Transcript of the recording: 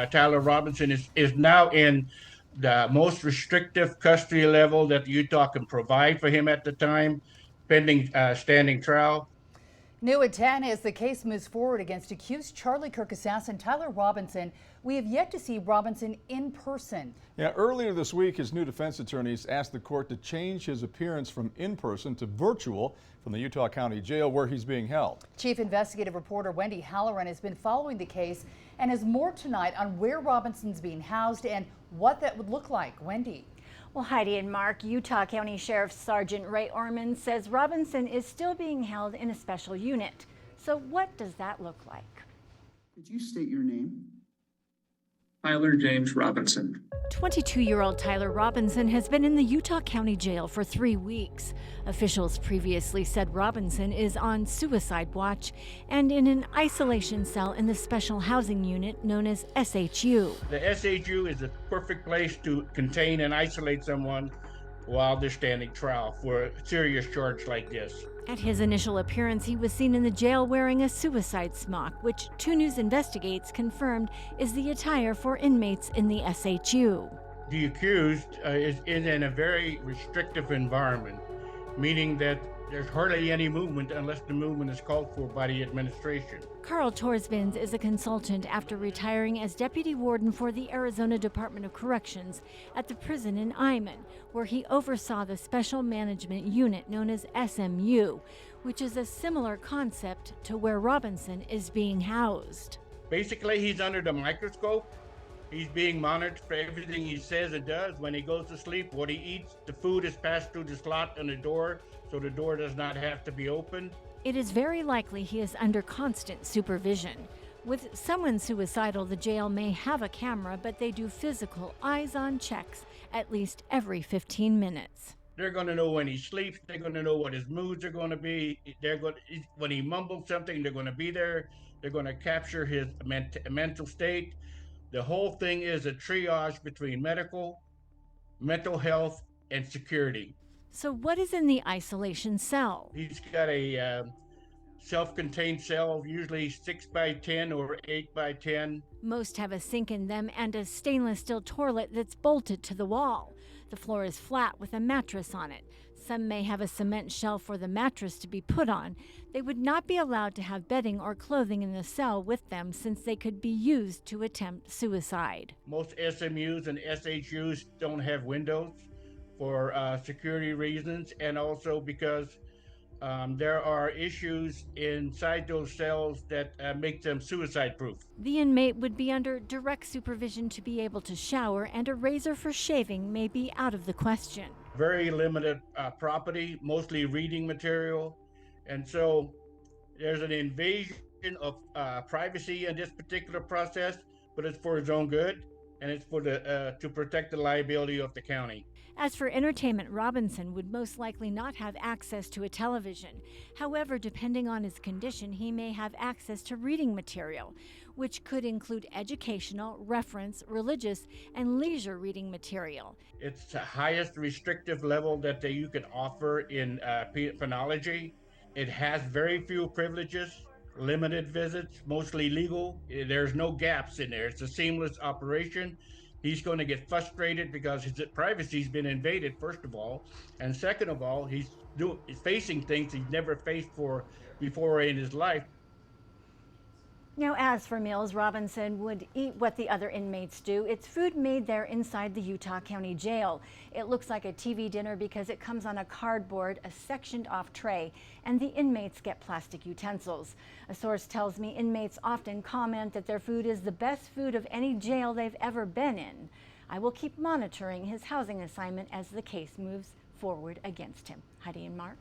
Tyler Robinson is now in the most restrictive custody level that Utah can provide for him at the time, pending standing trial. New at 10 as the case moves forward against accused Charlie Kirk assassin Tyler Robinson. We have yet to see Robinson in person. Yeah, earlier this week, his new defense attorneys asked the court to change his appearance from in-person to virtual from the Utah County Jail where he's being held. Chief investigative reporter Wendy Halloran has been following the case and has more tonight on where Robinson's being housed and what that would look like. Wendy. Well, Heidi and Mark, Utah County Sheriff Sergeant Ray Ormond says Robinson is still being held in a special unit. So what does that look like? Could you state your name? Tyler James Robinson. 22-year-old Tyler Robinson has been in the Utah County Jail for 3 weeks. Officials previously said Robinson is on suicide watch and in an isolation cell in the special housing unit known as SHU. The SHU is a perfect place to contain and isolate someone while they're standing trial for a serious charge like this. At his initial appearance, he was seen in the jail wearing a suicide smock, which 2 News Investigates confirmed is the attire for inmates in the SHU. The accused is in a very restrictive environment, meaning that there's hardly any movement unless the movement is called for by the administration. Carl Torsbins is a consultant after retiring as deputy warden for the Arizona Department of Corrections at the prison in Ormond, where he oversaw the special management unit known as SMU, which is a similar concept to where Robinson is being housed. Basically, he's under the microscope. He's being monitored for everything he says and does. When he goes to sleep, what he eats, the food is passed through the slot on the door, so the door does not have to be opened. It is very likely he is under constant supervision. With someone suicidal, the jail may have a camera, but they do physical eyes-on checks at least every 15 minutes. They're going to know when he sleeps. They're going to know what his moods are going to be. When he mumbles something, they're going to be there. They're going to capture his mental state. The whole thing is a triage between medical, mental health, and security. So what is in the isolation cell? He's got a self-contained cell, usually 6 by 10 or 8 by 10. Most have a sink in them and a stainless steel toilet that's bolted to the wall. The floor is flat with a mattress on it. Some may have a cement shelf for the mattress to be put on. They would not be allowed to have bedding or clothing in the cell with them since they could be used to attempt suicide. Most SMUs and SHUs don't have windows for security reasons, and also because there are issues inside those cells that make them suicide proof. The inmate would be under direct supervision to be able to shower, and a razor for shaving may be out of the question. Very limited property, mostly reading material, and so there's an invasion of privacy in this particular process, but it's for his own good, and it's for to protect the liability of the county. As for entertainment, Robinson would most likely not have access to a television. However, depending on his condition, he may have access to reading material, which could include educational, reference, religious, and leisure reading material. It's the highest restrictive level that you can offer in penology. It has very few privileges, limited visits, mostly legal. There's no gaps in there. It's a seamless operation. He's going to get frustrated because his privacy's been invaded, first of all. And second of all, he's facing things he's never faced before in his life. Now, as for meals, Robinson would eat what the other inmates do. It's food made there inside the Utah County Jail. It looks like a TV dinner because it comes on a cardboard, a sectioned off tray, and the inmates get plastic utensils. A source tells me inmates often comment that their food is the best food of any jail they've ever been in. I will keep monitoring his housing assignment as the case moves forward against him. Heidi and Mark.